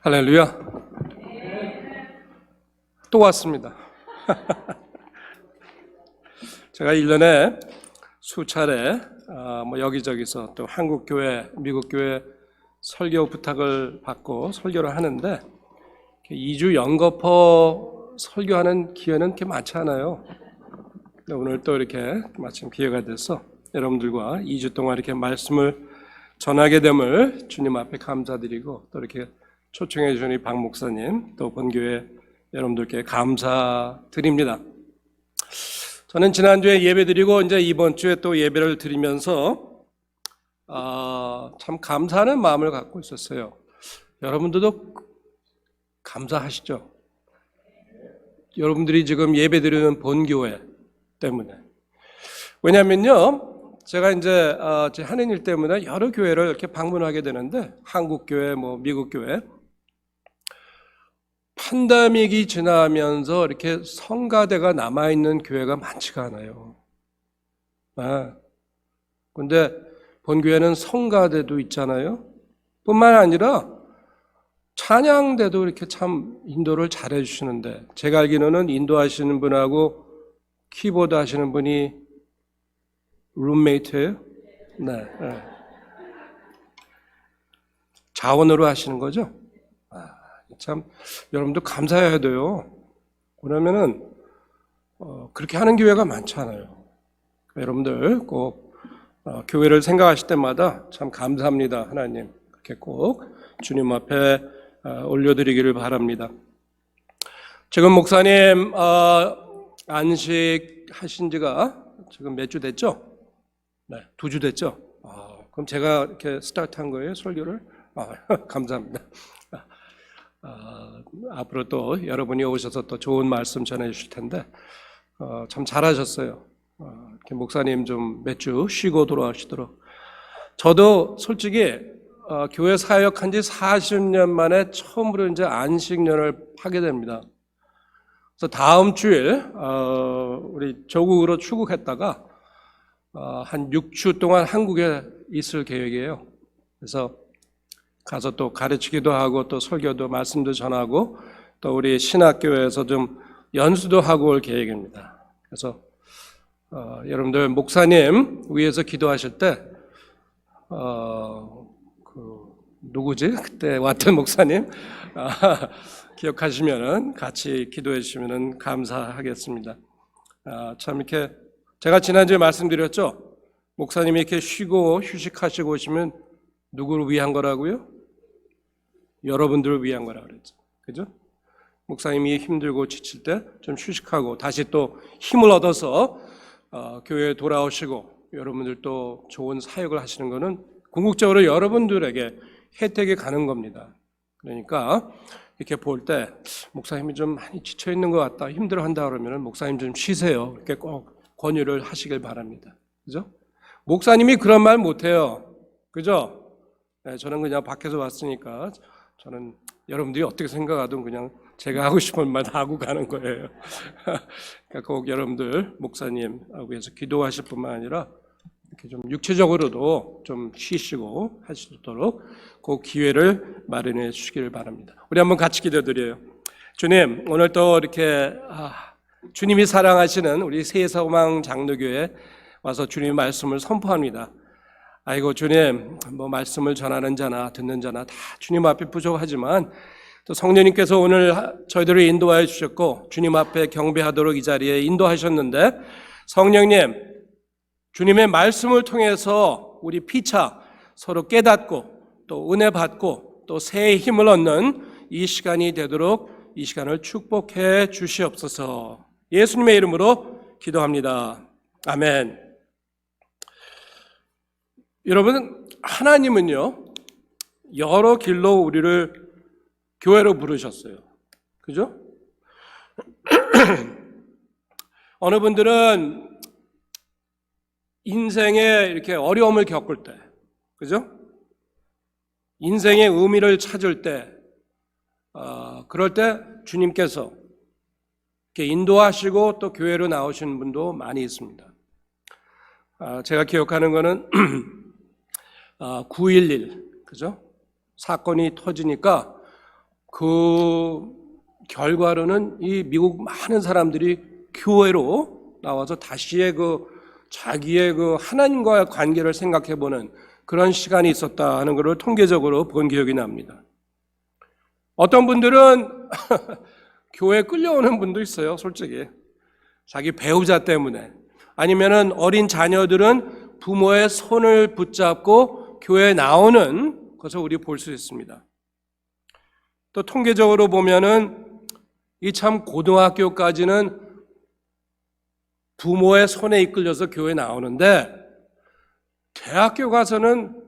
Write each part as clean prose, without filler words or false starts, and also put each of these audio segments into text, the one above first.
할렐루야. 또 왔습니다. 제가 1년에 수차례 여기저기서 또 한국 교회, 미국 교회 설교 부탁을 받고 설교를 하는데 2주 연거푸 설교하는 기회는 그렇게 많지 않아요. 오늘 또 이렇게 마침 기회가 돼서 여러분들과 2주 동안 이렇게 말씀을 전하게 됨을 주님 앞에 감사드리고, 또 이렇게 초청해 주신 우리 박 목사님, 또 본교회 여러분들께 감사드립니다. 저는 지난주에 예배 드리고 이제 이번 주에 또 예배를 드리면서 참 감사하는 마음을 갖고 있었어요. 여러분들도 감사하시죠? 여러분들이 지금 예배 드리는 본교회 때문에. 왜냐면요, 제가 이제 제 하는 일 때문에 여러 교회를 이렇게 방문하게 되는데, 한국 교회, 미국 교회, 팬데믹이 지나면서 이렇게 성가대가 남아있는 교회가 많지가 않아요. 근데 본교회는 성가대도 있잖아요. 뿐만 아니라 찬양대도 이렇게 참 인도를 잘해 주시는데, 제가 알기로는 인도하시는 분하고 키보드 하시는 분이 룸메이트예요? 네. 자원으로 하시는 거죠? 참 여러분도 감사해야 돼요. 그러면은 그렇게 하는 교회가 많잖아요. 여러분들 꼭 교회를 생각하실 때마다 참 감사합니다. 하나님, 그렇게 꼭 주님 앞에 올려드리기를 바랍니다. 지금 목사님 안식하신 지가 지금 몇 주 됐죠? 네, 2주 됐죠? 그럼 제가 이렇게 스타트한 거예요, 설교를? 감사합니다. 앞으로 또 여러분이 오셔서 또 좋은 말씀 전해 주실 텐데, 참 잘하셨어요. 이렇게 목사님 좀 몇 주 쉬고 돌아오시도록. 저도 솔직히 교회 사역한 지 40년 만에 처음으로 이제 안식년을 하게 됩니다. 그래서 다음 주일 우리 조국으로 출국했다가 한 6주 동안 한국에 있을 계획이에요. 그래서 가서 또 가르치기도 하고 또 설교도 말씀도 전하고 또 우리 신학교에서 좀 연수도 하고 올 계획입니다. 그래서 여러분들 목사님 위해서 기도하실 때 누구지? 그때 왔던 목사님 기억하시면은 같이 기도해 주시면은 감사하겠습니다. 참 이렇게 제가 지난주에 말씀드렸죠. 목사님이 이렇게 쉬고 휴식하시고 오시면 누구를 위한 거라고요? 여러분들을 위한 거라 그랬죠. 그죠? 목사님이 힘들고 지칠 때 좀 휴식하고 다시 또 힘을 얻어서 교회에 돌아오시고 여러분들 또 좋은 사역을 하시는 거는 궁극적으로 여러분들에게 혜택이 가는 겁니다. 그러니까 이렇게 볼 때 목사님이 좀 많이 지쳐 있는 것 같다, 힘들어한다 그러면 목사님 좀 쉬세요. 이렇게 꼭 권유를 하시길 바랍니다. 그죠? 목사님이 그런 말 못해요. 그죠? 네, 저는 그냥 밖에서 왔으니까 저는 여러분들이 어떻게 생각하든 그냥 제가 하고 싶은 말 다 하고 가는 거예요. 그러니까 꼭 여러분들 목사님 위해서 기도하실 뿐만 아니라 이렇게 좀 육체적으로도 좀 쉬시고 하시도록 그 기회를 마련해 주시기를 바랍니다. 우리 한번 같이 기도드려요. 주님, 오늘 또 이렇게 주님이 사랑하시는 우리 세서망 장로교회 와서 주님의 말씀을 선포합니다. 아이고 주님, 말씀을 전하는 자나 듣는 자나 다 주님 앞에 부족하지만 또 성령님께서 오늘 저희들을 인도하여 주셨고 주님 앞에 경배하도록 이 자리에 인도하셨는데, 성령님, 주님의 말씀을 통해서 우리 피차 서로 깨닫고 또 은혜 받고 또 새해 힘을 얻는 이 시간이 되도록 이 시간을 축복해 주시옵소서. 예수님의 이름으로 기도합니다. 아멘. 여러분, 하나님은요 여러 길로 우리를 교회로 부르셨어요. 그죠? 어느 분들은 인생에 이렇게 어려움을 겪을 때, 그죠? 인생의 의미를 찾을 때, 그럴 때 주님께서 이렇게 인도하시고 또 교회로 나오시는 분도 많이 있습니다. 제가 기억하는 거는 9.11, 그죠? 사건이 터지니까 그 결과로는 이 미국 많은 사람들이 교회로 나와서 다시의 자기의 하나님과의 관계를 생각해보는 그런 시간이 있었다 하는 것을 통계적으로 본 기억이 납니다. 어떤 분들은 교회에 끌려오는 분도 있어요, 솔직히. 자기 배우자 때문에. 아니면은 어린 자녀들은 부모의 손을 붙잡고 교회에 나오는 것을 우리 볼 수 있습니다. 또 통계적으로 보면은 이 참 고등학교까지는 부모의 손에 이끌려서 교회에 나오는데 대학교 가서는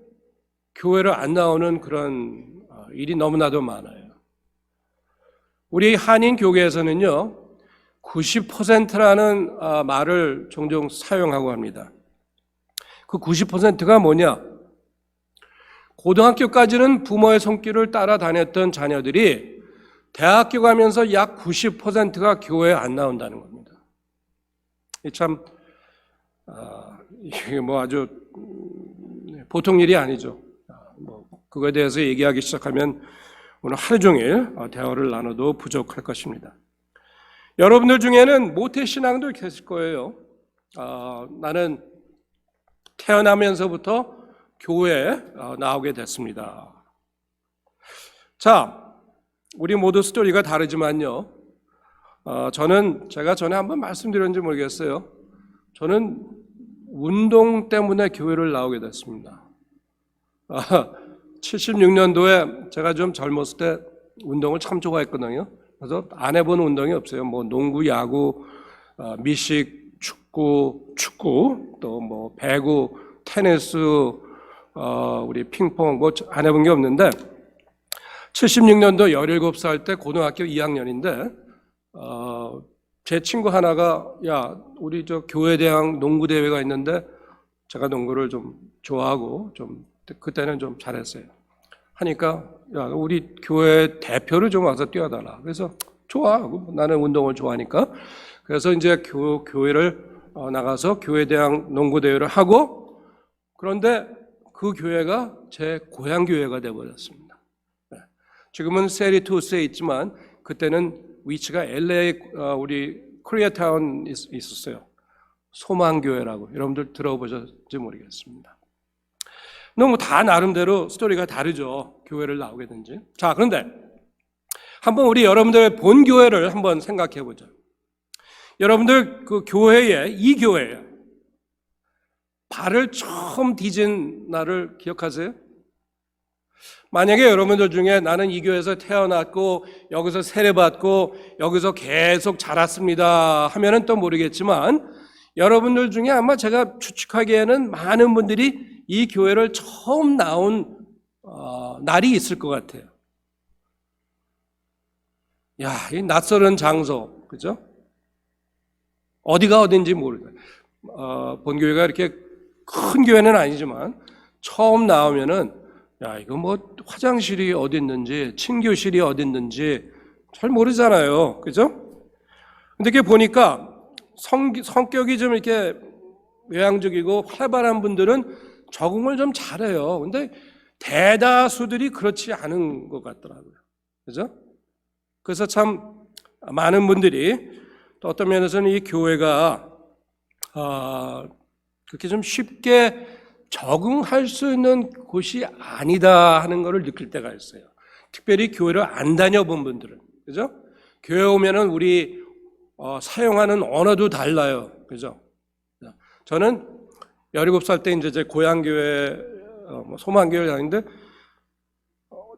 교회를 안 나오는 그런 일이 너무나도 많아요. 우리 한인교계에서는요 90%라는 말을 종종 사용하고 합니다. 그 90%가 뭐냐? 고등학교까지는 부모의 손길을 따라다녔던 자녀들이 대학교 가면서 약 90%가 교회에 안 나온다는 겁니다. 참 이게 뭐 아주 보통 일이 아니죠. 그거에 대해서 얘기하기 시작하면 오늘 하루 종일 대화를 나눠도 부족할 것입니다. 여러분들 중에는 모태신앙도 계실 거예요. 나는 태어나면서부터 교회에 나오게 됐습니다. 자, 우리 모두 스토리가 다르지만요. 제가 전에 한번 말씀드렸는지 모르겠어요. 저는 운동 때문에 교회를 나오게 됐습니다. 76년도에 제가 좀 젊었을 때 운동을 참 좋아했거든요. 그래서 안 해본 운동이 없어요. 뭐 농구, 야구, 미식, 축구, 또 뭐 배구, 테니스, 우리 핑퐁 뭐 안 해본 게 없는데 76년도 17살 때 고등학교 2학년인데 제 친구 하나가 야 우리 저 교회대항 농구 대회가 있는데 제가 농구를 좀 좋아하고 좀 그때는 좀 잘했어요. 하니까 야 우리 교회 대표를 좀 와서 뛰어달라. 그래서 좋아. 나는 운동을 좋아하니까. 그래서 이제 교회를 나가서 교회대항 농구 대회를 하고 그런데 그 교회가 제 고향 교회가 되어버렸습니다. 지금은 세리투스에 있지만 그때는 위치가 LA 우리 코리아타운 있었어요. 소망교회라고 여러분들 들어보셨는지 모르겠습니다. 너무 다 나름대로 스토리가 다르죠. 교회를 나오게 된지. 자, 그런데 한번 우리 여러분들 본 교회를 한번 생각해 보죠. 여러분들 그 이 교회에 발을 처음 디진 날을 기억하세요? 만약에 여러분들 중에 나는 이 교회에서 태어났고 여기서 세례받고 여기서 계속 자랐습니다 하면은 또 모르겠지만 여러분들 중에 아마 제가 추측하기에는 많은 분들이 이 교회를 처음 나온 날이 있을 것 같아요. 야, 이 낯설은 장소, 그죠? 어디가 어딘지 모르겠어요. 본 교회가 이렇게 큰 교회는 아니지만 처음 나오면은 야, 이거 뭐 화장실이 어디 있는지, 친교실이 어디 있는지 잘 모르잖아요. 그죠? 근데 이렇게 보니까 성격이 좀 이렇게 외향적이고 활발한 분들은 적응을 좀 잘해요. 근데 대다수들이 그렇지 않은 것 같더라고요. 그죠? 그래서 참 많은 분들이 또 어떤 면에서는 이 교회가 그렇게 좀 쉽게 적응할 수 있는 곳이 아니다 하는 것을 느낄 때가 있어요. 특별히 교회를 안 다녀본 분들은. 그죠? 교회 오면은 우리 사용하는 언어도 달라요. 그죠? 저는 17살 때 이제 제 고향교회 소망교회 다니는데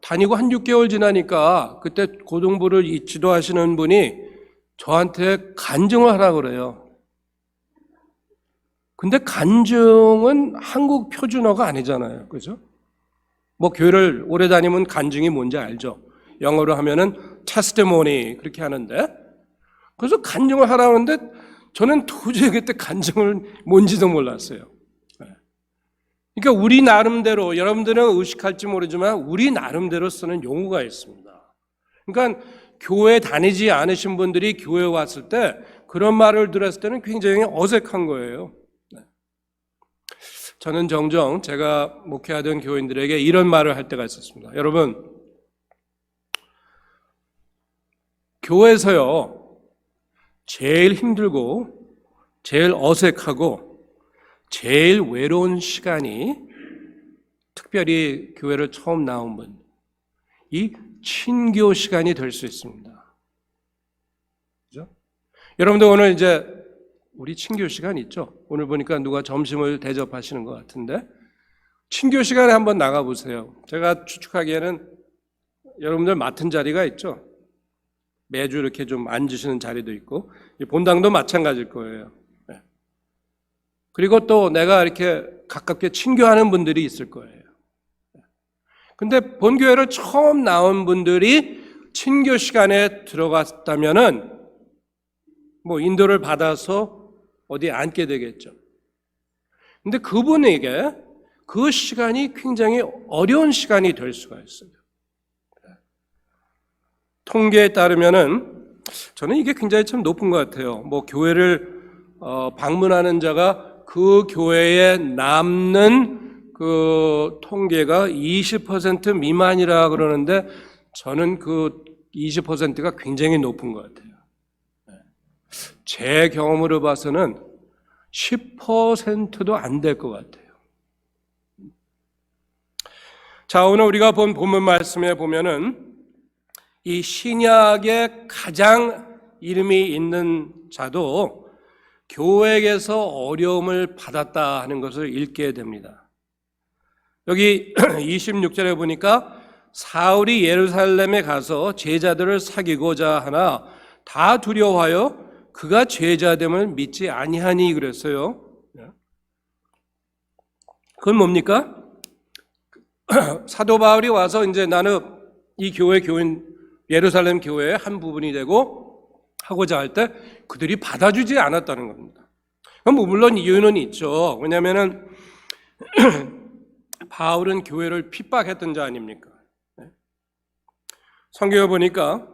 다니고 한 6개월 지나니까 그때 고등부를 지도하시는 분이 저한테 간증을 하라고 그래요. 근데 간증은 한국 표준어가 아니잖아요. 그죠? 뭐 교회를 오래 다니면 간증이 뭔지 알죠? 영어로 하면은 testimony 그렇게 하는데 그래서 간증을 하라고 하는데 저는 도저히 그때 간증을 뭔지도 몰랐어요. 그러니까 우리 나름대로 여러분들은 의식할지 모르지만 우리 나름대로 쓰는 용어가 있습니다. 그러니까 교회 다니지 않으신 분들이 교회에 왔을 때 그런 말을 들었을 때는 굉장히 어색한 거예요. 저는 종종 제가 목회하던 교인들에게 이런 말을 할 때가 있었습니다. 여러분, 교회에서요, 제일 힘들고 제일 어색하고 제일 외로운 시간이 특별히 교회를 처음 나온 분, 이 친교 시간이 될 수 있습니다. 그죠? 여러분들 오늘 이제 우리 친교 시간 있죠? 오늘 보니까 누가 점심을 대접하시는 것 같은데 친교 시간에 한번 나가보세요. 제가 추측하기에는 여러분들 맡은 자리가 있죠? 매주 이렇게 좀 앉으시는 자리도 있고 본당도 마찬가지일 거예요. 네. 그리고 또 내가 이렇게 가깝게 친교하는 분들이 있을 거예요. 근데 본교회를 처음 나온 분들이 친교 시간에 들어갔다면은 뭐 인도를 받아서 어디에 앉게 되겠죠. 근데 그분에게 그 시간이 굉장히 어려운 시간이 될 수가 있어요. 통계에 따르면은 저는 이게 굉장히 참 높은 것 같아요. 뭐 교회를 방문하는 자가 그 교회에 남는 그 통계가 20% 미만이라 그러는데 저는 그 20%가 굉장히 높은 것 같아요. 제 경험으로 봐서는 10%도 안 될 것 같아요. 자, 오늘 우리가 본 본문 말씀에 보면은 이 신약에 가장 이름이 있는 자도 교회에서 어려움을 받았다 하는 것을 읽게 됩니다. 여기 26절에 보니까 사울이 예루살렘에 가서 제자들을 사귀고자 하나 다 두려워하여 그가 제자됨을 믿지 아니하니 그랬어요. 그건 뭡니까? 사도 바울이 와서 이제 나는 이 교회 교인 예루살렘 교회의 한 부분이 되고 하고자 할 때 그들이 받아주지 않았다는 겁니다. 뭐 물론 이유는 있죠. 왜냐하면은 바울은 교회를 핍박했던 자 아닙니까? 성경에 보니까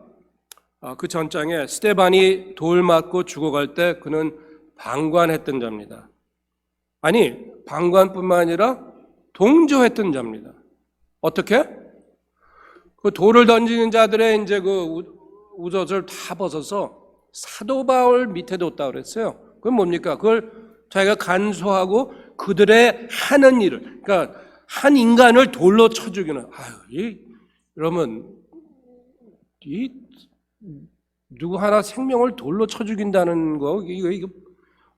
그 전장에 스데반이 돌 맞고 죽어갈 때 그는 방관했던 자입니다. 아니 방관뿐만 아니라 동조했던 자입니다. 어떻게? 그 돌을 던지는 자들의 이제 그 우젓을 다 벗어서 사도 바울 밑에 뒀다 그랬어요. 그건 뭡니까? 그걸 자기가 간수하고 그들의 하는 일을, 그러니까 한 인간을 돌로 쳐 죽이는. 그러면 이 누구 하나 생명을 돌로 쳐 죽인다는 거 이거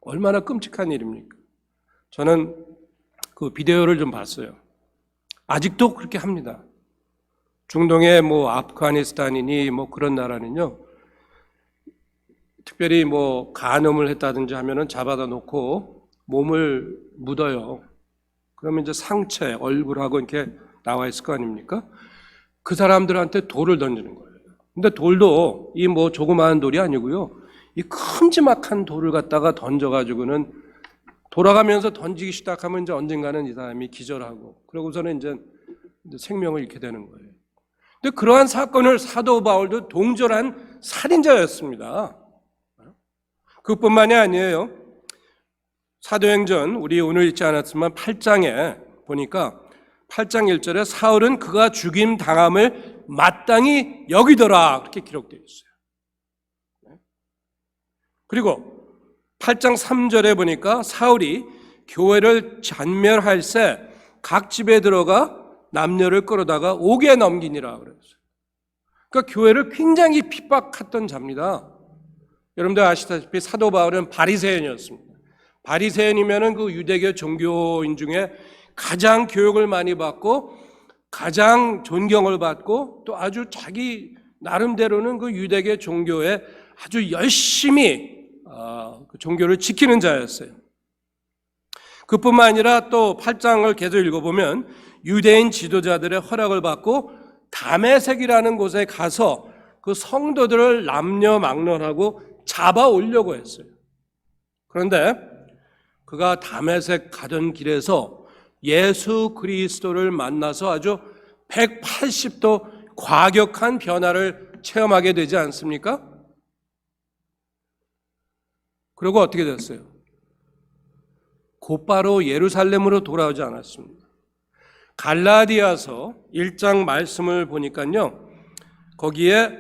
얼마나 끔찍한 일입니까? 저는 그 비디오를 좀 봤어요. 아직도 그렇게 합니다. 중동의 뭐 아프가니스탄이니 뭐 그런 나라는요, 특별히 뭐 간음을 했다든지 하면은 잡아다 놓고 몸을 묻어요. 그러면 이제 상체, 얼굴하고 이렇게 나와 있을 거 아닙니까? 그 사람들한테 돌을 던지는 거예요. 근데 돌도 이 뭐 조그마한 돌이 아니고요, 이 큼지막한 돌을 갖다가 던져가지고는 돌아가면서 던지기 시작하면 이제 언젠가는 이 사람이 기절하고 그러고서는 이제 생명을 잃게 되는 거예요. 근데 그러한 사건을 사도 바울도 동절한 살인자였습니다. 그것뿐만이 아니에요. 사도행전 우리 오늘 읽지 않았지만 8장에 보니까 8장 1절에 사울은 그가 죽임 당함을 마땅히 여기더라 그렇게 기록되어 있어요. 그리고 8장 3절에 보니까 사울이 교회를 잔멸할새 각 집에 들어가 남녀를 끌어다가 옥에 넘기니라 그랬어요. 그러니까 교회를 굉장히 핍박했던 자입니다. 여러분들 아시다시피 사도 바울은 바리새인이었습니다. 바리새인이면은 그 유대교 종교인 중에 가장 교육을 많이 받고 가장 존경을 받고 또 아주 자기 나름대로는 그 유대교 종교에 아주 열심히 그 종교를 지키는 자였어요. 그뿐만 아니라 또 8장을 계속 읽어보면 유대인 지도자들의 허락을 받고 다메섹이라는 곳에 가서 그 성도들을 남녀 막론하고 잡아 오려고 했어요. 그런데 그가 다메섹 가던 길에서 예수 그리스도를 만나서 아주 180도 과격한 변화를 체험하게 되지 않습니까? 그리고 어떻게 됐어요? 곧바로 예루살렘으로 돌아오지 않았습니다. 갈라디아서 1장 말씀을 보니까요, 거기에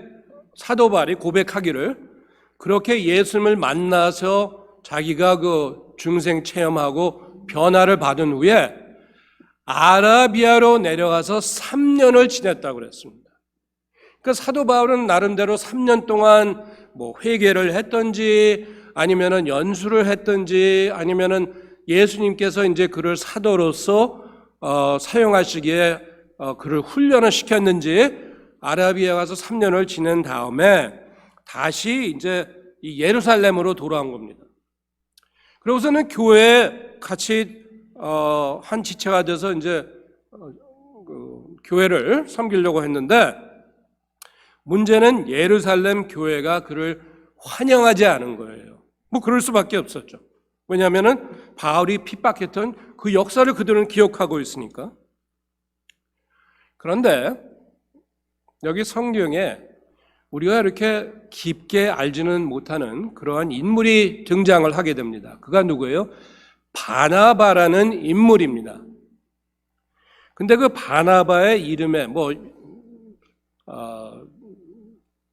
사도 바울이 고백하기를 그렇게 예수님을 만나서 자기가 그 중생 체험하고 변화를 받은 후에 아라비아로 내려가서 3년을 지냈다고 그랬습니다. 그러니까 사도 바울은 나름대로 3년 동안 뭐 회개를 했던지 아니면은 연수를 했던지 아니면은 예수님께서 이제 그를 사도로서 사용하시기에 그를 훈련을 시켰는지 아라비아 가서 3년을 지낸 다음에 다시 이제 이 예루살렘으로 돌아온 겁니다. 그러고서는 교회에 같이 한 지체가 돼서 이제 교회를 섬기려고 했는데 문제는 예루살렘 교회가 그를 환영하지 않은 거예요. 뭐 그럴 수밖에 없었죠. 왜냐하면은 바울이 핍박했던 그 역사를 그들은 기억하고 있으니까. 그런데 여기 성경에 우리가 이렇게 깊게 알지는 못하는 그러한 인물이 등장을 하게 됩니다. 그가 누구예요? 바나바라는 인물입니다. 근데 그 바나바의 이름에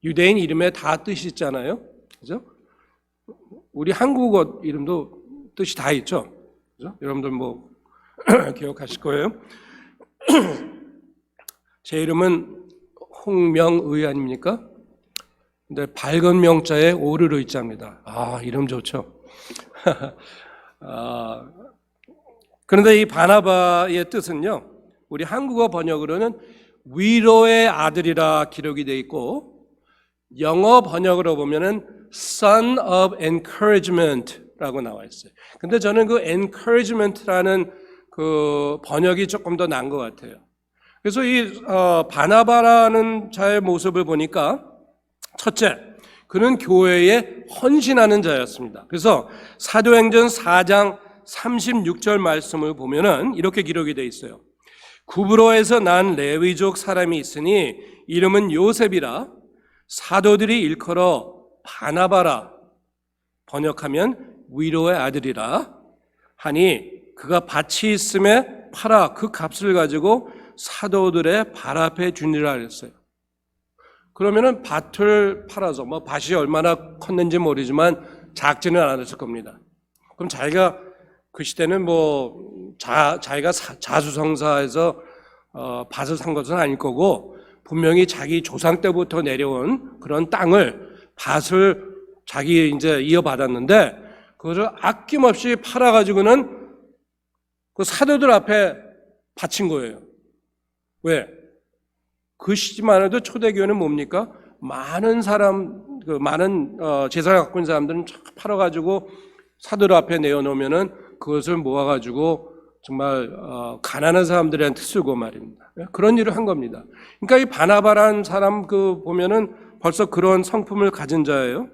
유대인 이름에 다 뜻이 있잖아요. 그죠? 우리 한국어 이름도 뜻이 다 있죠. 그죠? 여러분들 뭐 기억하실 거예요. 제 이름은 홍명의 아닙니까? 근데 밝은 명자에 오르르 있자입니다. 이름 좋죠. 그런데 이 바나바의 뜻은요, 우리 한국어 번역으로는 위로의 아들이라 기록이 되어 있고, 영어 번역으로 보면은 son of encouragement라고 나와 있어요. 근데 저는 그 encouragement라는 그 번역이 조금 더 나은 것 같아요. 그래서 이 바나바라는 자의 모습을 보니까 첫째, 그는 교회에 헌신하는 자였습니다. 그래서 사도행전 4장 36절 말씀을 보면은 이렇게 기록이 되어 있어요. 구브로에서 난 레위족 사람이 있으니 이름은 요셉이라 사도들이 일컬어 바나바라 번역하면 위로의 아들이라 하니 그가 밭이 있음에 팔아 그 값을 가지고 사도들의 발 앞에 주니라 그랬어요. 그러면은 밭을 팔아서 밭이 얼마나 컸는지 모르지만 작지는 않았을 겁니다. 그럼 자기가 그 시대는 자기가 자수성사해서 밭을 산 것은 아닐 거고 분명히 자기 조상 때부터 내려온 그런 밭을 자기 이제 이어받았는데 그것을 아낌없이 팔아가지고는 그 사도들 앞에 바친 거예요. 왜? 그 시기만 해도 초대교회는 뭡니까? 많은 재산을 갖고 있는 사람들은 팔아가지고 사도들 앞에 내어놓으면은 그것을 모아가지고 정말 가난한 사람들한테 쓰고 말입니다. 그런 일을 한 겁니다. 그러니까 이 바나바라는 사람 보면은 벌써 그런 성품을 가진 자예요.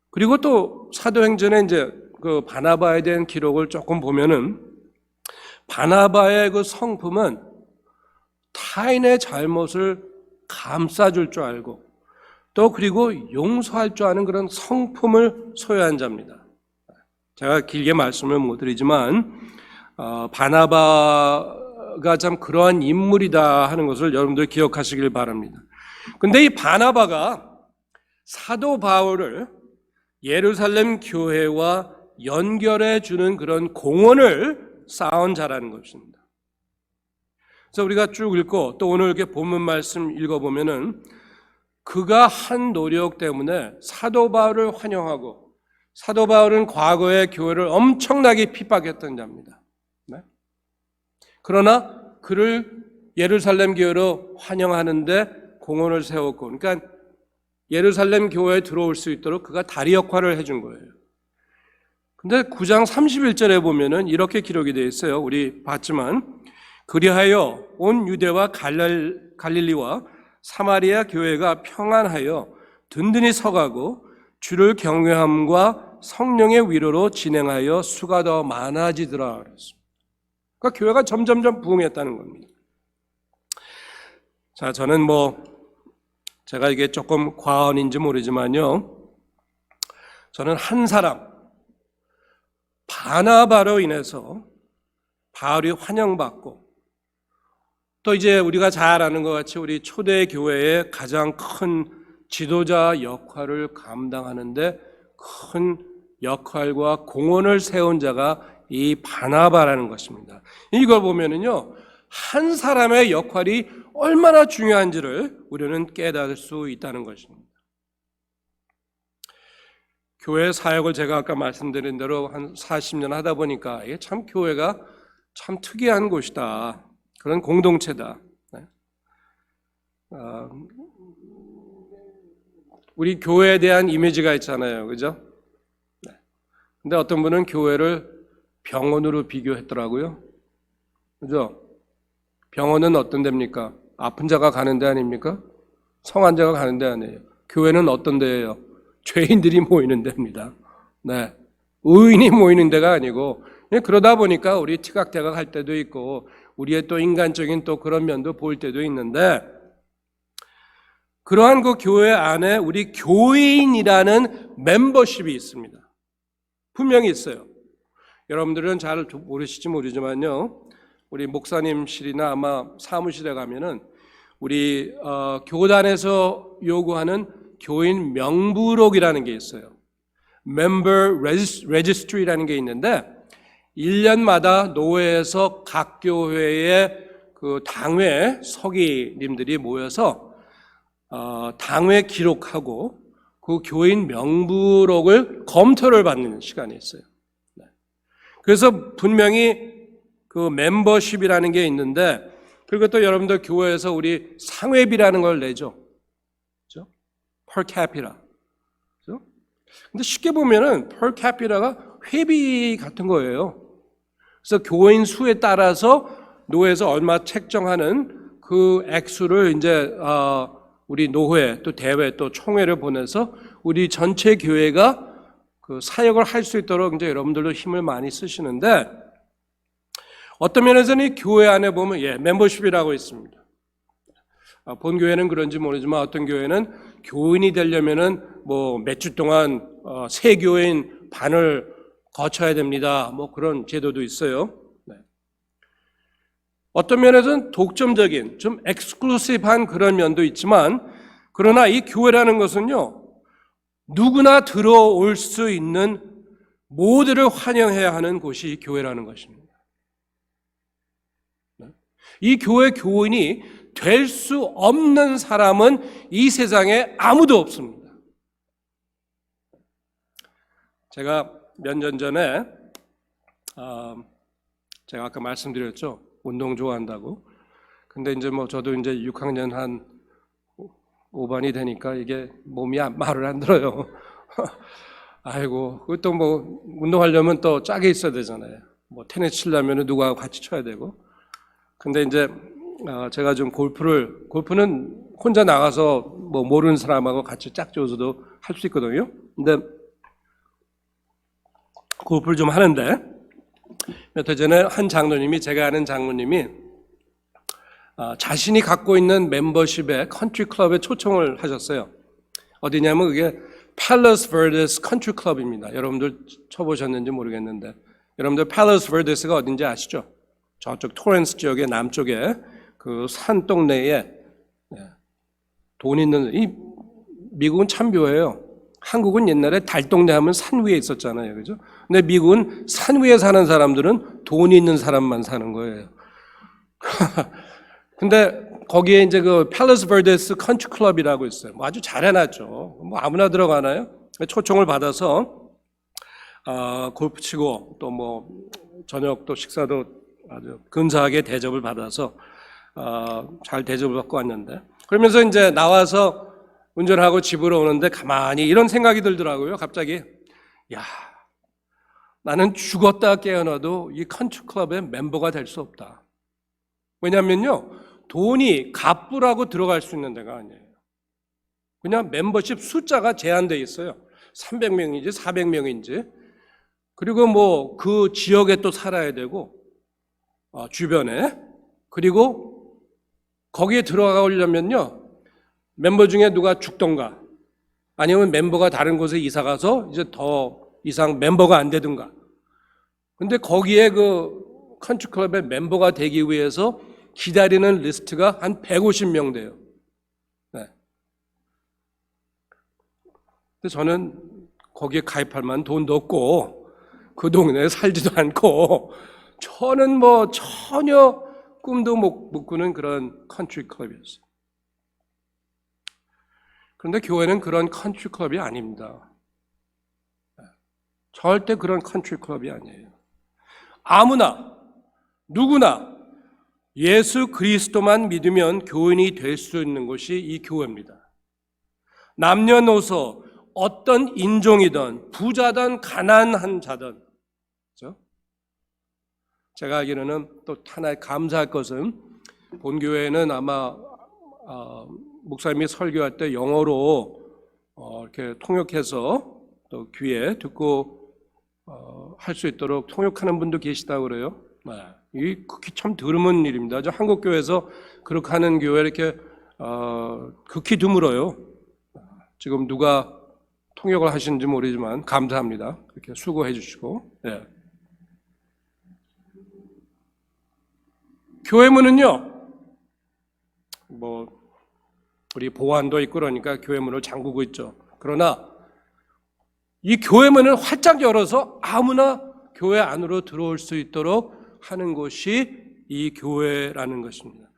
그리고 또 사도행전에 이제 그 바나바에 대한 기록을 조금 보면은 바나바의 그 성품은 타인의 잘못을 감싸줄 줄 알고 또 그리고 용서할 줄 아는 그런 성품을 소유한 자입니다. 제가 길게 말씀을 못 드리지만 바나바가 참 그러한 인물이다 하는 것을 여러분들 기억하시길 바랍니다. 근데 이 바나바가 사도 바울을 예루살렘 교회와 연결해 주는 그런 공헌을 쌓은 자라는 것입니다. 그래서 우리가 쭉 읽고 또 오늘 이렇게 본문 말씀 읽어보면은 그가 한 노력 때문에 사도 바울을 환영하고 사도 바울은 과거에 교회를 엄청나게 핍박했던 자입니다. 네? 그러나 그를 예루살렘 교회로 환영하는데 공헌을 세웠고 그러니까 예루살렘 교회에 들어올 수 있도록 그가 다리 역할을 해준 거예요. 근데 9장 31절에 보면은 이렇게 기록이 되어 있어요. 우리 봤지만 그리하여 온 유대와 갈릴리와 사마리아 교회가 평안하여 든든히 서가고 주를 경외함과 성령의 위로로 진행하여 수가 더 많아지더라 그랬습니다. 그러니까 교회가 점점점 부흥했다는 겁니다. 자, 저는 제가 이게 조금 과언인지 모르지만요. 저는 한 사람 바나바로 인해서 바울이 환영받고 또 이제 우리가 잘 아는 것 같이 우리 초대 교회의 가장 큰 지도자 역할을 감당하는데 큰 역할과 공헌을 세운 자가 이 바나바라는 것입니다. 이걸 보면은요, 한 사람의 역할이 얼마나 중요한지를 우리는 깨달을 수 있다는 것입니다. 교회 사역을 제가 아까 말씀드린 대로 한 40년 하다 보니까 이게 참 교회가 참 특이한 곳이다. 그런 공동체다. 우리 교회에 대한 이미지가 있잖아요. 그죠? 근데 어떤 분은 교회를 병원으로 비교했더라고요. 그죠? 병원은 어떤 데입니까? 아픈 자가 가는 데 아닙니까? 성한 자가 가는 데 아니에요. 교회는 어떤 데예요? 죄인들이 모이는 데입니다. 네. 의인이 모이는 데가 아니고, 그러다 보니까 우리 티각태각 할 때도 있고, 우리의 또 인간적인 또 그런 면도 보일 때도 있는데, 그러한 그 교회 안에 우리 교인이라는 멤버십이 있습니다. 분명히 있어요. 여러분들은 잘 모르실지 모르지만요, 우리 목사님실이나 아마 사무실에 가면은 우리 교단에서 요구하는 교인 명부록이라는 게 있어요. Member Registry라는 게 있는데 1년마다 노회에서 각 교회의 그 당회 서기님들이 모여서 당회 기록하고 그 교인 명부록을 검토를 받는 시간이 있어요. 그래서 분명히 그 멤버십이라는 게 있는데, 그리고 또 여러분들 교회에서 우리 상회비라는 걸 내죠. 그죠? per capita. 그죠? 근데 쉽게 보면은 per capita가 회비 같은 거예요. 그래서 교인 수에 따라서 노회에서 얼마 책정하는 그 액수를 이제 우리 노회 또 대회 또 총회를 보내서 우리 전체 교회가 그 사역을 할 수 있도록 이제 여러분들도 힘을 많이 쓰시는데, 어떤 면에서는 이 교회 안에 보면 멤버십이라고 있습니다. 본 교회는 그런지 모르지만 어떤 교회는 교인이 되려면은 뭐 몇 주 동안 새 교인 반을 거쳐야 됩니다. 뭐 그런 제도도 있어요. 네. 어떤 면에서는 독점적인 좀 엑스클루시브한 그런 면도 있지만, 그러나 이 교회라는 것은요, 누구나 들어올 수 있는 모두를 환영해야 하는 곳이 교회라는 것입니다. 이 교회 교인이 될 수 없는 사람은 이 세상에 아무도 없습니다. 제가 몇 년 전에 제가 아까 말씀드렸죠. 운동 좋아한다고. 근데 이제 뭐 저도 이제 6학년 한 5반이 되니까 이게 몸이 말을 안 들어요. 아이고, 그것도 뭐 운동하려면 또 짝이 있어야 되잖아요. 뭐 테니스 치려면 누구하고 같이 쳐야 되고. 근데 이제 제가 좀 골프는 혼자 나가서 뭐 모르는 사람하고 같이 짝지어서도 할 수 있거든요. 근데 골프를 좀 하는데 몇 해 전에 한 장로님이, 제가 아는 장로님이 자신이 갖고 있는 멤버십의 컨트리 클럽에 초청을 하셨어요. 어디냐면 그게 Palos Verdes 컨트리 클럽입니다. 여러분들 쳐보셨는지 모르겠는데, 여러분들 Palos Verdes가 어딘지 아시죠? 저쪽 토렌스 지역의 남쪽에 그 산 동네에 돈 있는, 이 미국은 참 묘해요. 한국은 옛날에 달동네 하면 산 위에 있었잖아요. 그죠? 근데 미국은 산 위에 사는 사람들은 돈이 있는 사람만 사는 거예요. 근데 거기에 이제 그 Palos Verdes 컨트리 클럽이라고 있어요. 뭐 아주 잘 해놨죠. 뭐 아무나 들어가나요? 초청을 받아서 골프 치고 또 뭐 저녁 또 식사도 아주 근사하게 대접을 받아서 잘 대접을 받고 왔는데, 그러면서 이제 나와서 운전하고 집으로 오는데 가만히 이런 생각이 들더라고요. 갑자기, 야, 나는 죽었다 깨어나도 이 컨트리 클럽의 멤버가 될 수 없다. 왜냐면요, 돈이 갑부라고 들어갈 수 있는 데가 아니에요. 그냥 멤버십 숫자가 제한되어 있어요. 300명인지 400명인지. 그리고 뭐 그 지역에 또 살아야 되고, 주변에. 그리고 거기에 들어가려면요, 멤버 중에 누가 죽던가 아니면 멤버가 다른 곳에 이사 가서 이제 더 이상 멤버가 안 되든가. 근데 거기에 그 컨트리 클럽의 멤버가 되기 위해서 기다리는 리스트가 한 150명 돼요. 네. 근데 저는 거기에 가입할 만한 돈도 없고 그 동네에 살지도 않고 저는 뭐 전혀 꿈도 못 꾸는 그런 컨트리 클럽이었어요. 그런데 교회는 그런 컨트리 클럽이 아닙니다. 절대 그런 컨트리 클럽이 아니에요. 아무나 누구나 예수 그리스도만 믿으면 교인이 될 수 있는 곳이 이 교회입니다. 남녀노소 어떤 인종이든 부자든 가난한 자든, 그렇죠? 제가 알기로는 또 하나 감사할 것은 본교회는 아마 목사님이 설교할 때 영어로 이렇게 통역해서 또 귀에 듣고 할 수 있도록 통역하는 분도 계시다고 그래요. 이 극히 참 드문 일입니다. 저 한국 교회에서 그렇게 하는 교회 이렇게 극히 드물어요. 지금 누가 통역을 하시는지 모르지만 감사합니다. 그렇게 수고해 주시고. 네. 교회 문은요, 뭐 우리 보안도 있고 그러니까 교회 문을 잠그고 있죠. 그러나 이 교회 문을 활짝 열어서 아무나 교회 안으로 들어올 수 있도록 하는 곳이 이 교회라는 것입니다.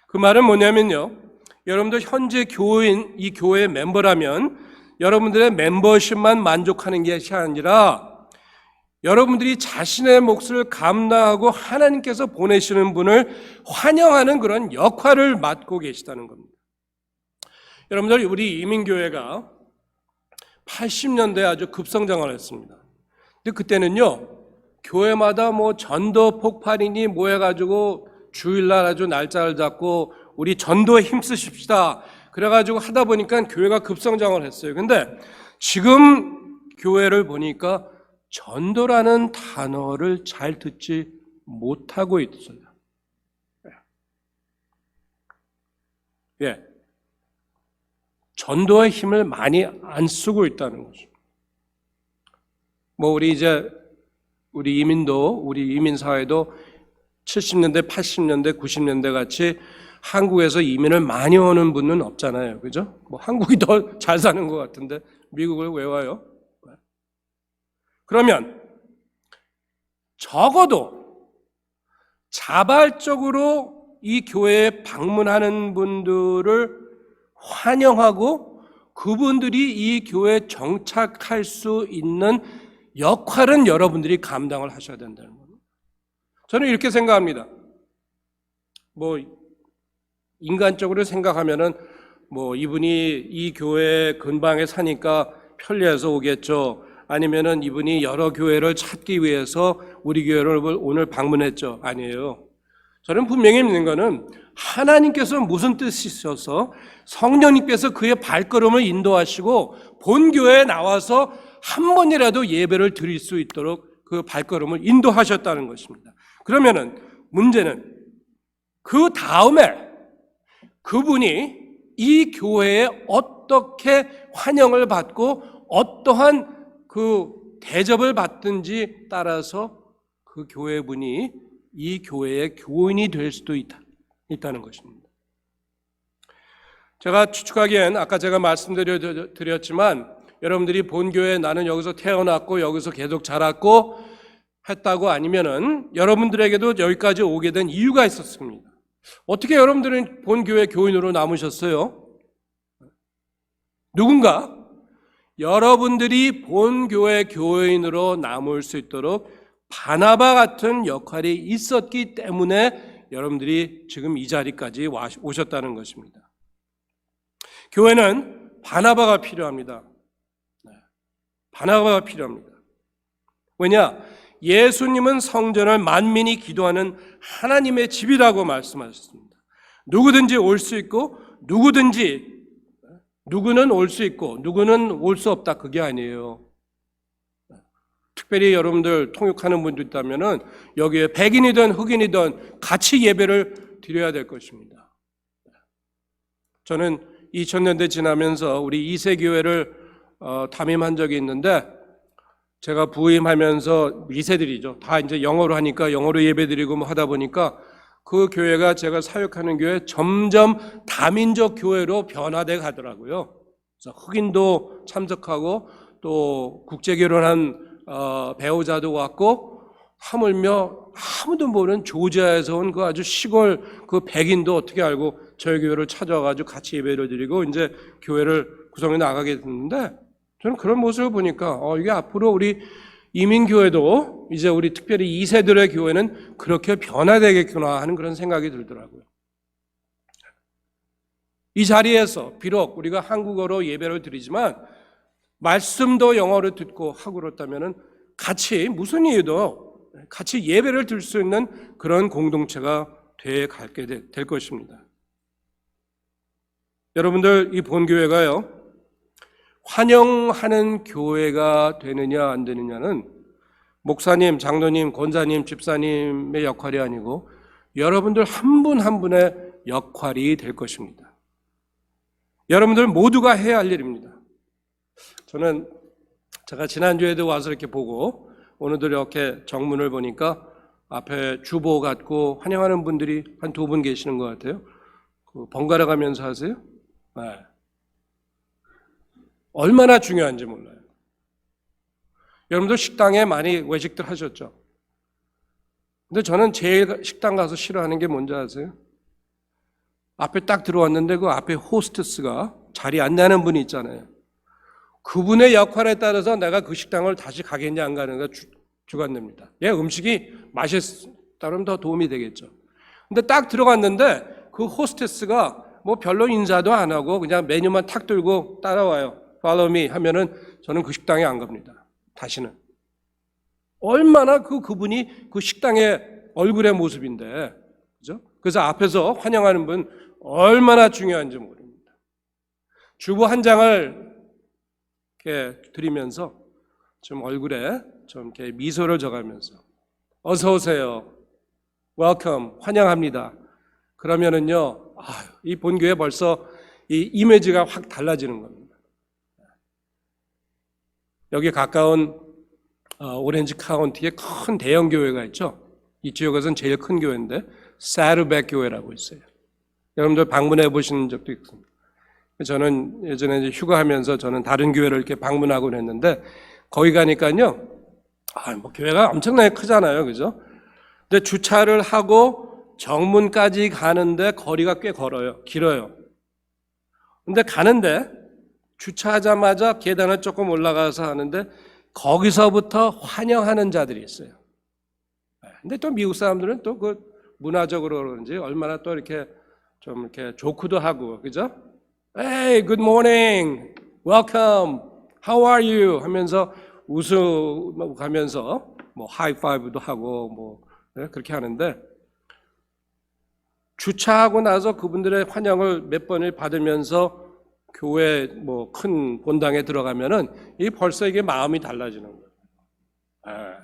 그 말은 뭐냐면요, 여러분들 현재 교인, 이 교회의 멤버라면 여러분들의 멤버십만 만족하는 것이 아니라 여러분들이 자신의 몫을 감당하고 하나님께서 보내시는 분을 환영하는 그런 역할을 맡고 계시다는 겁니다. 여러분들, 우리 이민교회가 80년대에 아주 급성장을 했습니다. 근데 그때는요, 교회마다 뭐 전도 폭발이니 뭐 해가지고 주일날 아주 날짜를 잡고 우리 전도에 힘쓰십시다. 그래가지고 하다 보니까 교회가 급성장을 했어요. 근데 지금 교회를 보니까 전도라는 단어를 잘 듣지 못하고 있어요. 예. 전도의 힘을 많이 안 쓰고 있다는 거죠. 뭐 우리 이민도, 우리 이민사회도 70년대, 80년대, 90년대 같이 한국에서 이민을 많이 오는 분은 없잖아요. 그죠? 뭐 한국이 더 잘 사는 것 같은데 미국을 왜 와요? 그러면 적어도 자발적으로 이 교회에 방문하는 분들을 환영하고 그분들이 이 교회에 정착할 수 있는 역할은 여러분들이 감당을 하셔야 된다는 겁니다. 저는 이렇게 생각합니다. 뭐 인간적으로 생각하면은 뭐 이분이 이 교회 근방에 사니까 편리해서 오겠죠. 아니면은 이분이 여러 교회를 찾기 위해서 우리 교회를 오늘 방문했죠. 아니에요. 저는 분명히 믿는 거는 하나님께서 무슨 뜻이셔서 성령님께서 그의 발걸음을 인도하시고 본교회에 나와서 한 번이라도 예배를 드릴 수 있도록 그 발걸음을 인도하셨다는 것입니다. 그러면은 문제는 그 다음에 그분이 이 교회에 어떻게 환영을 받고 어떠한 그 대접을 받든지 따라서 그 교회분이 이 교회의 교인이 될 수도 있다는 것입니다. 제가 추측하기엔 아까 제가 말씀드렸지만 여러분들이 본교회 나는 여기서 태어났고 여기서 계속 자랐고 했다고 아니면은 여러분들에게도 여기까지 오게 된 이유가 있었습니다. 어떻게 여러분들은 본교회 교인으로 남으셨어요? 누군가 여러분들이 본교회 교인으로 남을 수 있도록 바나바 같은 역할이 있었기 때문에 여러분들이 지금 이 자리까지 오셨다는 것입니다. 교회는 바나바가 필요합니다. 바나바가 필요합니다. 왜냐? 예수님은 성전을 만민이 기도하는 하나님의 집이라고 말씀하셨습니다. 누구든지 올 수 있고 누구는 올 수 있고 누구는 올 수 없다, 그게 아니에요. 특별히 여러분들 통역하는 분들 있다면은 여기에 백인이든 흑인이든 같이 예배를 드려야 될 것입니다. 저는 2000년대 지나면서 우리 2세 교회를 담임한 적이 있는데 제가 부임하면서 2세들이죠. 다 이제 영어로 하니까 영어로 예배 드리고 뭐 하다 보니까 그 교회가 제가 사역하는 교회 점점 다민족 교회로 변화돼 가더라고요. 그래서 흑인도 참석하고 또 국제 결혼한 배우자도 왔고, 하물며 아무도 모르는 조지아에서 온 그 아주 시골 그 백인도 어떻게 알고 저희 교회를 찾아와가지고 같이 예배를 드리고 이제 교회를 구성해 나가게 됐는데, 저는 그런 모습을 보니까 이게 앞으로 우리 이민교회도 이제 우리 특별히 2세들의 교회는 그렇게 변화되겠구나 하는 그런 생각이 들더라고요. 이 자리에서 비록 우리가 한국어로 예배를 드리지만 말씀도 영어로 듣고 하고 그렇다면 같이 무슨 이유도 같이 예배를 드릴 수 있는 그런 공동체가 돼 가게 될 것입니다. 여러분들, 이 본교회가요, 환영하는 교회가 되느냐 안 되느냐는 목사님, 장로님, 권사님, 집사님의 역할이 아니고 여러분들 한 분 한 분의 역할이 될 것입니다. 여러분들 모두가 해야 할 일입니다. 제가 지난주에도 와서 이렇게 보고 오늘도 이렇게 정문을 보니까 앞에 주보 갖고 환영하는 분들이 한 2분 계시는 것 같아요. 번갈아 가면서 하세요? 네. 얼마나 중요한지 몰라요. 여러분들 식당에 많이 외식들 하셨죠? 근데 저는 제일 식당 가서 싫어하는 게 뭔지 아세요? 앞에 딱 들어왔는데 그 앞에 호스테스가 자리 안내하는 분이 있잖아요. 그분의 역할에 따라서 내가 그 식당을 다시 가겠냐 안 가는가 주관됩니다. 예, 음식이 맛있다면 더 도움이 되겠죠. 근데 딱 들어갔는데 그 호스테스가 뭐 별로 인사도 안 하고 그냥 메뉴만 탁 들고 따라와요. Follow me 하면은 저는 그 식당에 안 갑니다. 다시는. 얼마나 그분이 그 식당의 얼굴의 모습인데, 그죠? 그래서 앞에서 환영하는 분 얼마나 중요한지 모릅니다. 주보 한 장을 이렇게 드리면서 좀 얼굴에 좀 이렇게 미소를 져가면서 어서 오세요, 웰컴, 환영합니다. 그러면은요, 이 본교회 벌써 이 이미지가 확 달라지는 겁니다. 여기 가까운 오렌지 카운티에 큰 대형 교회가 있죠. 이 지역에서는 제일 큰 교회인데 사르백 교회라고 있어요. 여러분들 방문해 보신 적도 있습니다. 저는 예전에 이제 휴가하면서 저는 다른 교회를 이렇게 방문하곤 했는데 거기 가니까요, 뭐 교회가 엄청나게 크잖아요, 그죠? 근데 주차를 하고 정문까지 가는데 거리가 꽤 길어요. 근데 가는데 주차하자마자 계단을 조금 올라가서 하는데 거기서부터 환영하는 자들이 있어요. 근데 또 미국 사람들은 또 그 문화적으로 그런지 얼마나 또 이렇게 좀 이렇게 조크도 하고, 그죠? Hey, good morning, welcome, how are you? 하면서 웃어가면서 뭐 하이파이브도 하고 뭐 그렇게 하는데, 주차하고 나서 그분들의 환영을 몇 번을 받으면서 교회 뭐 큰 본당에 들어가면은 이 벌써 이게 마음이 달라지는 거예요.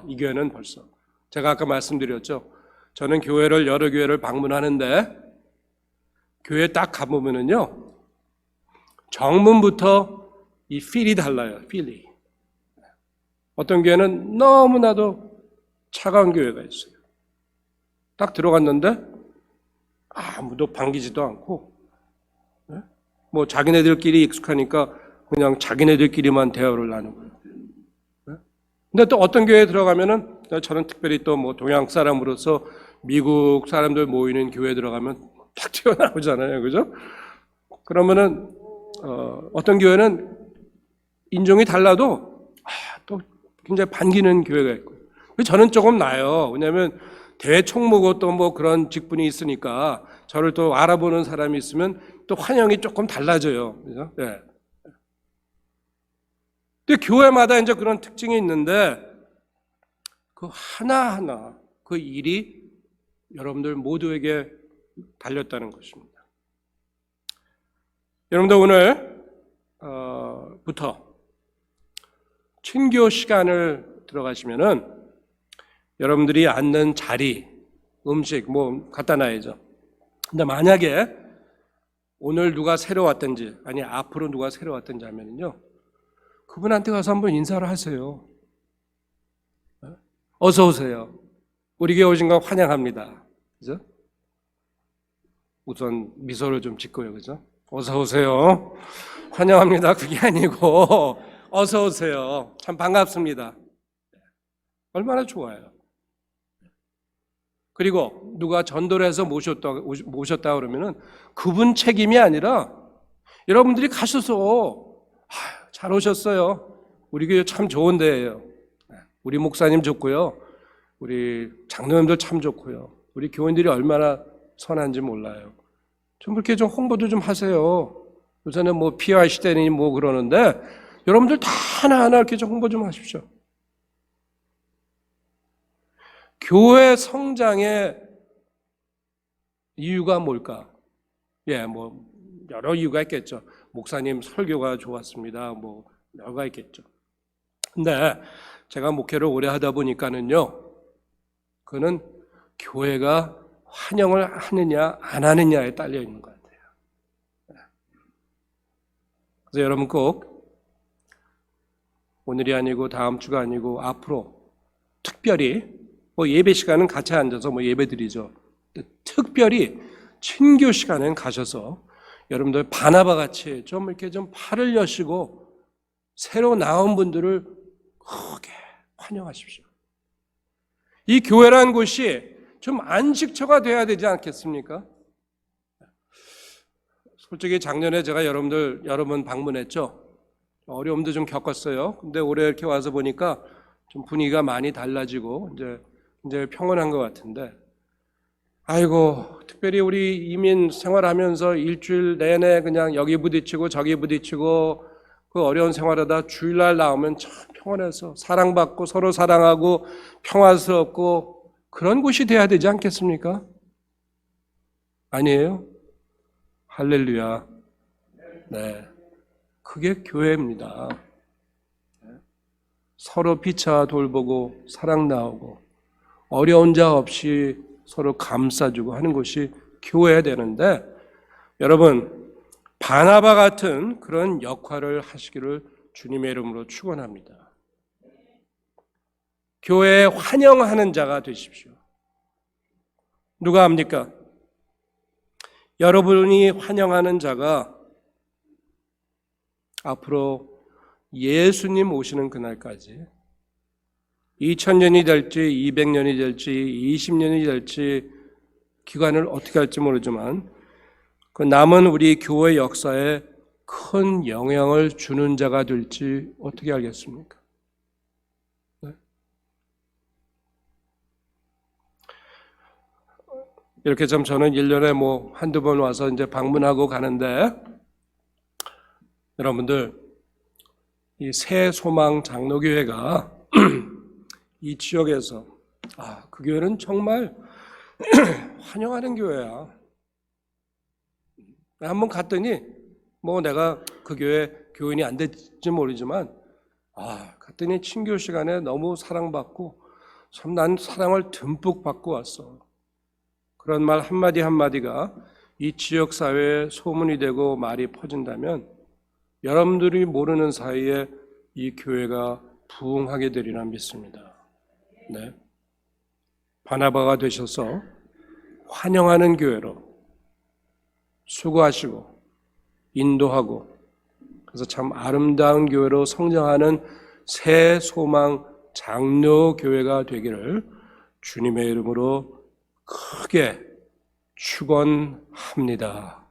이 교회는 벌써 제가 아까 말씀드렸죠. 저는 여러 교회를 방문하는데 교회 딱 가보면은요, 정문부터 이 필이 달라요. 필이. 어떤 교회는 너무나도 차가운 교회가 있어요. 딱 들어갔는데 아무도 반기지도 않고, 뭐 자기네들끼리 익숙하니까 그냥 자기네들끼리만 대화를 나누고요. 근데 또 어떤 교회에 들어가면은, 저는 특별히 또 뭐 동양 사람으로서 미국 사람들 모이는 교회에 들어가면 딱 튀어나오잖아요, 그죠? 그러면은 어떤 교회는 인종이 달라도 또 굉장히 반기는 교회가 있고, 저는 조금 나요. 왜냐하면 대총무고 또 뭐 그런 직분이 있으니까 저를 또 알아보는 사람이 있으면 또 환영이 조금 달라져요, 그죠? 네. 근데 교회마다 이제 그런 특징이 있는데 그 하나하나 그 일이 여러분들 모두에게 달렸다는 것입니다. 여러분들 오늘부터 친교 시간을 들어가시면은 여러분들이 앉는 자리, 음식 뭐 갖다 놔야죠. 근데 만약에 오늘 누가 새로 왔든지 아니 앞으로 누가 새로 왔든지 하면은요, 그분한테 가서 한번 인사를 하세요. 어서 오세요. 우리 교회 오신 거 환영합니다. 그죠? 우선 미소를 좀 짓고요. 그죠? 어서 오세요. 환영합니다. 그게 아니고 어서 오세요. 참 반갑습니다. 얼마나 좋아요. 그리고 누가 전도를 해서 모셨다 그러면은 그분 책임이 아니라 여러분들이 가셔서 잘 오셨어요. 우리 교회 참 좋은 데예요. 우리 목사님 좋고요. 우리 장로님들 참 좋고요. 우리 교인들이 얼마나 선한지 몰라요. 좀 그렇게 좀 홍보도 좀 하세요. 요새는 뭐 PR 시대니 뭐 그러는데 여러분들 다 하나하나 이렇게 좀 홍보 좀 하십시오. 교회 성장의 이유가 뭘까? 뭐 여러 이유가 있겠죠. 목사님 설교가 좋았습니다. 뭐 여러 가지 있겠죠. 근데 제가 목회를 오래 하다 보니까는요, 그거는 교회가 환영을 하느냐 안 하느냐에 딸려 있는 것 같아요. 그래서 여러분 꼭 오늘이 아니고 다음 주가 아니고 앞으로 특별히 뭐 예배 시간은 같이 앉아서 뭐 예배 드리죠. 특별히 친교 시간엔 가셔서 여러분들 바나바 같이 좀 이렇게 좀 팔을 여시고 새로 나온 분들을 크게 환영하십시오. 이 교회라는 곳이 좀 안식처가 돼야 되지 않겠습니까? 솔직히 작년에 제가 여러 번 방문했죠. 어려움도 좀 겪었어요. 근데 올해 이렇게 와서 보니까 좀 분위기가 많이 달라지고 이제 평온한 것 같은데, 아이고, 특별히 우리 이민 생활하면서 일주일 내내 그냥 여기 부딪히고 저기 부딪히고 그 어려운 생활하다 주일날 나오면 참 평온해서 사랑받고 서로 사랑하고 평화스럽고 그런 곳이 돼야 되지 않겠습니까? 아니에요? 할렐루야. 네. 그게 교회입니다. 서로 피차 돌보고 사랑 나오고 어려운 자 없이 서로 감싸주고 하는 것이 교회야 되는데, 여러분 바나바 같은 그런 역할을 하시기를 주님의 이름으로 축원합니다. 교회에 환영하는 자가 되십시오. 누가 합니까? 여러분이 환영하는 자가 앞으로 예수님 오시는 그날까지 2000년이 될지 200년이 될지 20년이 될지 기간을 어떻게 할지 모르지만 그 남은 우리 교회 역사에 큰 영향을 주는 자가 될지 어떻게 알겠습니까? 네? 이렇게 좀 저는 1년에 뭐 한두 번 와서 이제 방문하고 가는데, 여러분들 이 새 소망 장로교회가 이 지역에서 그 교회는 정말 환영하는 교회야. 한번 갔더니 뭐 내가 그 교회 교인이 안 될지 모르지만 갔더니 친교 시간에 너무 사랑받고 참 난 사랑을 듬뿍 받고 왔어. 그런 말 한마디 한마디가 이 지역 사회에 소문이 되고 말이 퍼진다면 여러분들이 모르는 사이에 이 교회가 부흥하게 되리라 믿습니다. 네. 바나바가 되셔서 환영하는 교회로 수고하시고 인도하고 그래서 참 아름다운 교회로 성장하는 새 소망 장로 교회가 되기를 주님의 이름으로 크게 축원합니다.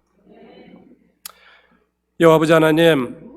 여호와 아버지 하나님,